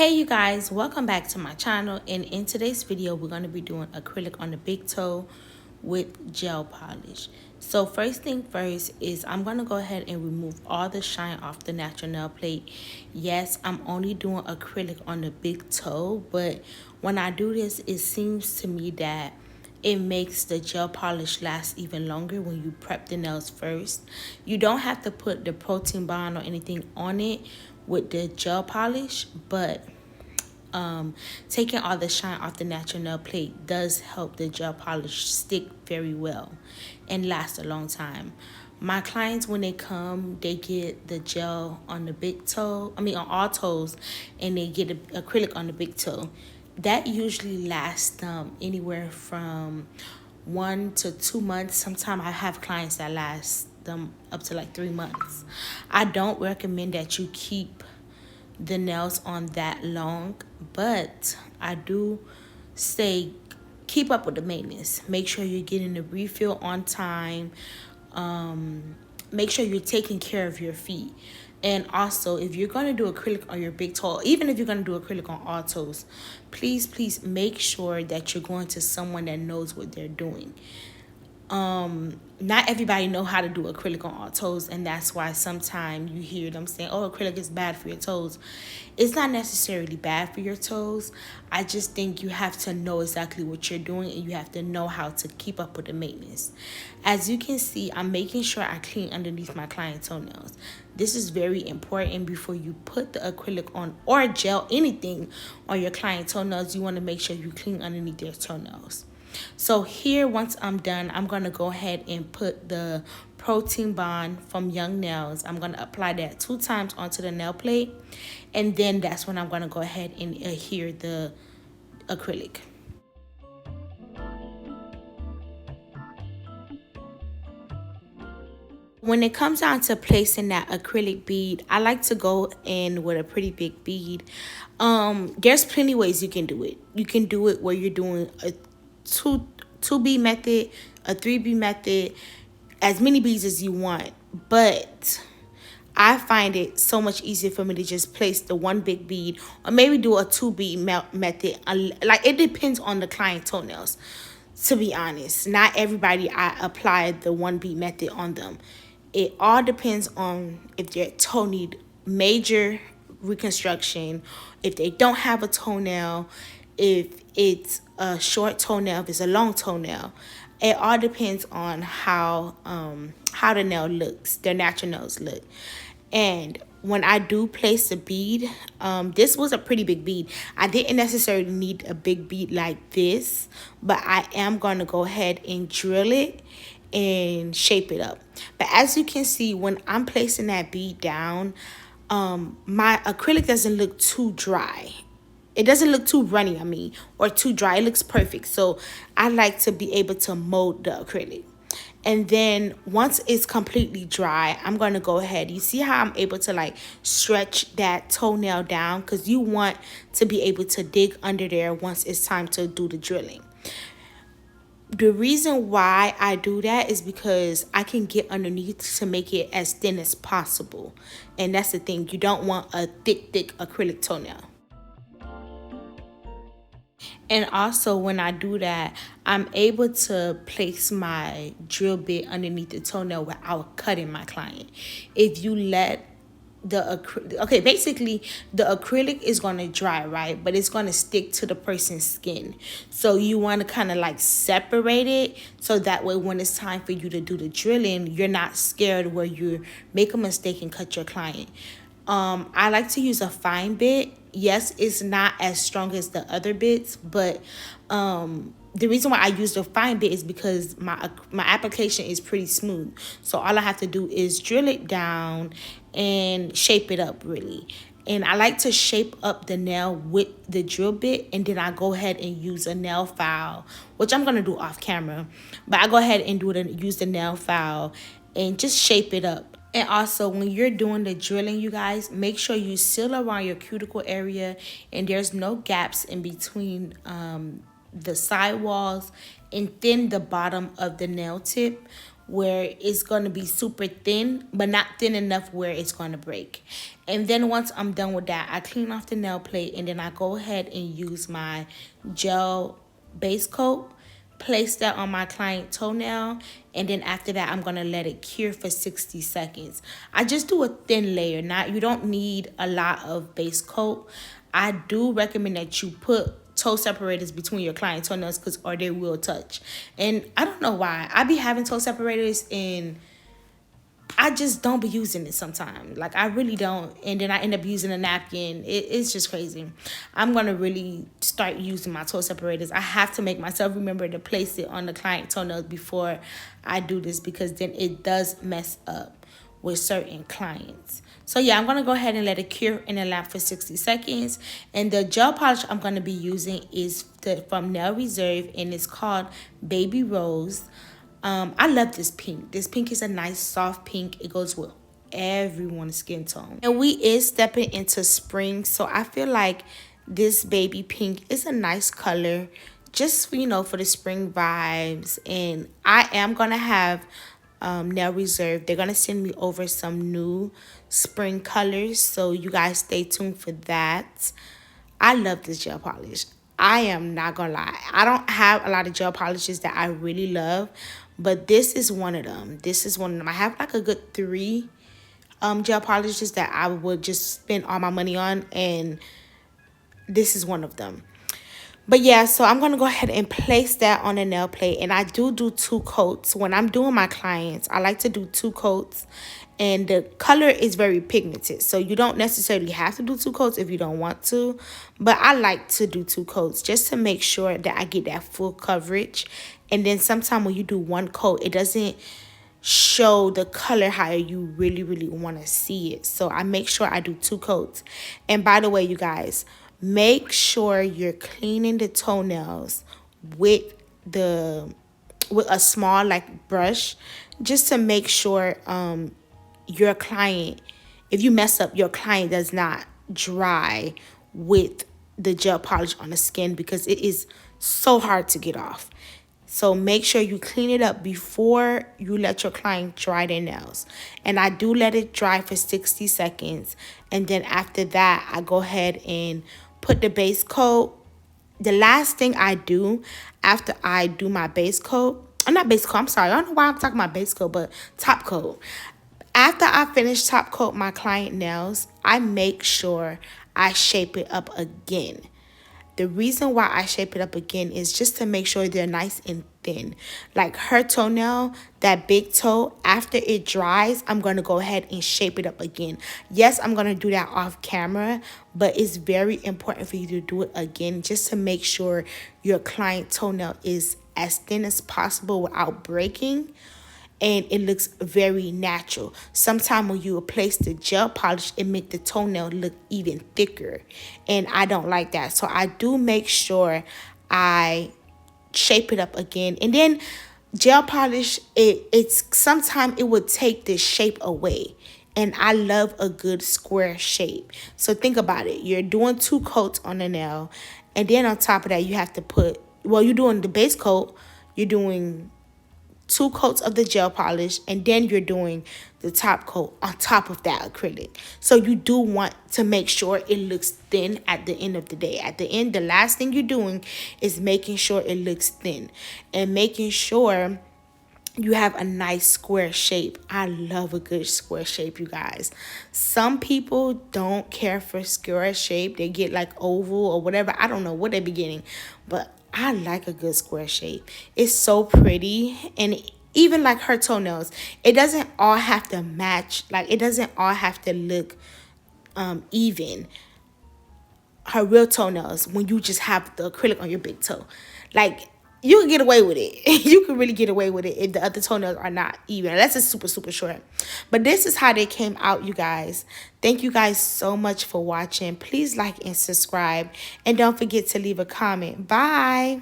Hey you guys, welcome back to my channel, and in today's video we're going to be doing acrylic on the big toe with gel polish. So first thing first is I'm going to go ahead and remove all the shine off the natural nail plate. Yes, I'm only doing acrylic on the big toe, but when I do this, it seems to me that it makes the gel polish last even longer when you prep the nails first. You don't have to put the protein bond or anything on it with the gel polish, but taking all the shine off the natural nail plate does help the gel polish stick very well and last a long time. My clients, when they come, they get the gel on the big toe, on all toes, and they get acrylic on the big toe. That usually lasts anywhere from 1 to 2 months. Sometimes I have clients that last them up to like 3 months. I don't recommend that you keep the nails on that long, but I do say keep up with the maintenance. Make sure you're getting the refill on time. Make sure you're taking care of your feet. And also, if you're going to do acrylic on your big toe, even if you're going to do acrylic on all toes, please make sure that you're going to someone that knows what they're doing. Not everybody know how to do acrylic on all toes, and that's why sometimes you hear them saying, oh, acrylic is bad for your toes. It's not necessarily bad for your toes. I just think you have to know exactly what you're doing, and you have to know how to keep up with the maintenance. As you can see, I'm making sure I clean underneath my client toenails. This is very important before you put the acrylic on or gel anything on your client toenails. You want to make sure you clean underneath their toenails. So here, once I'm done, I'm going to go ahead and put the protein bond from Young Nails. I'm going to apply that 2 times onto the nail plate, and then that's when I'm going to go ahead and adhere the acrylic. When it comes down to placing that acrylic bead, I like to go in with a pretty big bead. There's plenty ways you can do it. You can do it where you're doing a two bead method, a 3 bead method, as many beads as you want. But I find it so much easier for me to just place the 1 big bead, or maybe do a 2 bead method. Like, it depends on the client toenails, to be honest. Not everybody I apply the 1 bead method on them. It all depends on if their toe need major reconstruction, if they don't have a toenail, if it's a short toenail, if it's a long toenail. It all depends on how the nail looks, their natural nails look. And when I do place a bead, this was a pretty big bead. I didn't necessarily need a big bead like this, but I am going to go ahead and drill it and shape it up. But as you can see, when I'm placing that bead down, my acrylic doesn't look too dry. It doesn't look too runny, or too dry. It looks perfect. So I like to be able to mold the acrylic. And then once it's completely dry, I'm going to go ahead. You see how I'm able to like stretch that toenail down? Because you want to be able to dig under there once it's time to do the drilling. The reason why I do that is because I can get underneath to make it as thin as possible. And that's the thing. You don't want a thick acrylic toenail. And also, when I do that, I'm able to place my drill bit underneath the toenail without cutting my client. If you let basically the acrylic is going to dry, right? But it's going to stick to the person's skin. So you want to kind of like separate it, so that way when it's time for you to do the drilling, you're not scared where you make a mistake and cut your client. I like to use a fine bit. Yes, it's not as strong as the other bits, but the reason why I use the fine bit is because my application is pretty smooth. So all I have to do is drill it down and shape it up, really. And I like to shape up the nail with the drill bit, and then I go ahead and use a nail file, which I'm going to do off camera. But I go ahead and use the nail file and just shape it up. And also, when you're doing the drilling, you guys, make sure you seal around your cuticle area and there's no gaps in between the side walls, and thin the bottom of the nail tip where it's going to be super thin, but not thin enough where it's going to break. And then once I'm done with that, I clean off the nail plate, and then I go ahead and use my gel base coat, place that on my client toenail, and then after that I'm gonna let it cure for 60 seconds. I just do a thin layer. Not, you don't need a lot of base coat. I do recommend that you put toe separators between your client toenails, because or they will touch. And I don't know why I be having toe separators and I just don't be using it sometimes. Like, I really don't. And then I end up using a napkin. It's just crazy. I'm going to really start using my toe separators. I have to make myself remember to place it on the client toenails before I do this, because then it does mess up with certain clients. So yeah, I'm going to go ahead and let it cure in the lamp for 60 seconds. And the gel polish I'm going to be using is from Nail Reserve, and it's called Baby Rose. I love this pink. This pink is a nice soft pink. It goes with everyone's skin tone. And we is stepping into spring, so I feel like this baby pink is a nice color, just, you know, for the spring vibes. And I am gonna have Nail Reserve. They're gonna send me over some new spring colors, so you guys stay tuned for that. I love this gel polish. I am not gonna lie. I don't have a lot of gel polishes that I really love, but this is one of them. This is one of them. I have like a good 3 gel polishes that I would just spend all my money on, and this is one of them. But yeah, so I'm going to go ahead and place that on a nail plate. And I do 2 coats. When I'm doing my clients, I like to do 2 coats. And the color is very pigmented, so you don't necessarily have to do 2 coats if you don't want to. But I like to do 2 coats just to make sure that I get that full coverage. And then sometimes when you do 1 coat, it doesn't show the color how you really want to see it. So I make sure I do 2 coats. And by the way, you guys, make sure you're cleaning the toenails with a small like brush, just to make sure your client, if you mess up, your client does not dry with the gel polish on the skin, because it is so hard to get off. So make sure you clean it up before you let your client dry their nails. And I do let it dry for 60 seconds. And then after that, I go ahead and put the base coat. The last thing I do after I do my base coat, not base coat, I'm sorry, I don't know why I'm talking about base coat, but top coat. After I finish top coat my client nails, I make sure I shape it up again. The reason why I shape it up again is just to make sure they're nice and thin. Like her toenail, that big toe, after it dries, I'm going to go ahead and shape it up again. Yes, I'm going to do that off camera, but it's very important for you to do it again, just to make sure your client toenail is as thin as possible without breaking. And it looks very natural. Sometimes when you replace the gel polish, it makes the toenail look even thicker. And I don't like that. So I do make sure I shape it up again. And then gel polish, it's sometimes it would take the shape away. And I love a good square shape. So think about it. You're doing 2 coats on the nail. And then on top of that, you have to put, well, you're doing the base coat. You're doing 2 coats of the gel polish, and then you're doing the top coat on top of that acrylic. So you do want to make sure it looks thin at the end of the day. At the end, the last thing you're doing is making sure it looks thin and making sure you have a nice square shape. I love a good square shape, you guys. Some people don't care for square shape. They get like oval or whatever. I don't know what they're getting, but I like a good square shape. It's so pretty. And even like her toenails, it doesn't all have to match. Like, it doesn't all have to look even. Her real toenails, when you just have the acrylic on your big toe, like, you can get away with it. You can really get away with it if the other toenails are not even. That's just super short. But this is how they came out, you guys. Thank you guys so much for watching. Please like and subscribe. And don't forget to leave a comment. Bye.